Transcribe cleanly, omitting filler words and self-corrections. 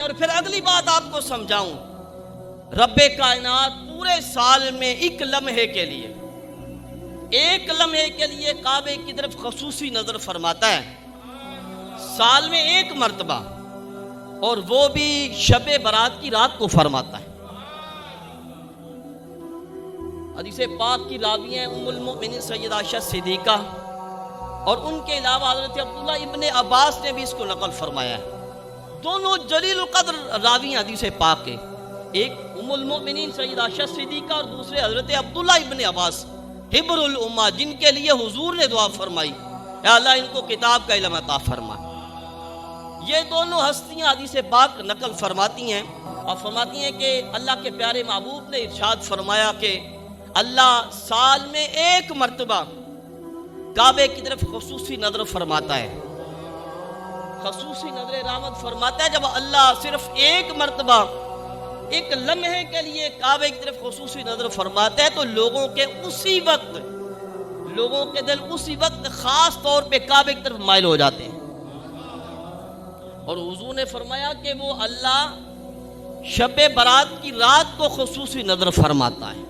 اور پھر اگلی بات آپ کو سمجھاؤں، رب کائنات پورے سال میں ایک لمحے کے لیے کعبے کی طرف خصوصی نظر فرماتا ہے، سال میں ایک مرتبہ، اور وہ بھی شب برات کی رات کو فرماتا ہے۔ حدیث پاک کی راوی ہیں ام المؤمنین سیدہ عائشہ صدیقہ، اور ان کے علاوہ حضرت عبداللہ ابن عباس نے بھی اس کو نقل فرمایا ہے۔ دونوں جلیل القدر راوی ہیں حدیث پاک کے، ایک ام المؤمنین سیدہ عائشہ صدیقہ اور دوسرے حضرت عبداللہ ابن عباس حبر الامہ، جن کے لیے حضور نے دعا فرمائی، اے اللہ ان کو کتاب کا علم عطا فرما۔ یہ دونوں ہستیاں حدیث پاک نقل فرماتی ہیں اور فرماتی ہیں کہ اللہ کے پیارے محبوب نے ارشاد فرمایا کہ اللہ سال میں ایک مرتبہ کعبے کی طرف خصوصی نظر فرماتا ہے، خصوصی نظر رحمت فرماتا ہے۔ جب اللہ صرف ایک مرتبہ ایک لمحے کے لیے کعبے کی طرف خصوصی نظر فرماتا ہے تو لوگوں کے دل اسی وقت خاص طور پہ کعبے کی طرف مائل ہو جاتے ہیں، اور حضور نے فرمایا کہ وہ اللہ شب برات کی رات کو خصوصی نظر فرماتا ہے۔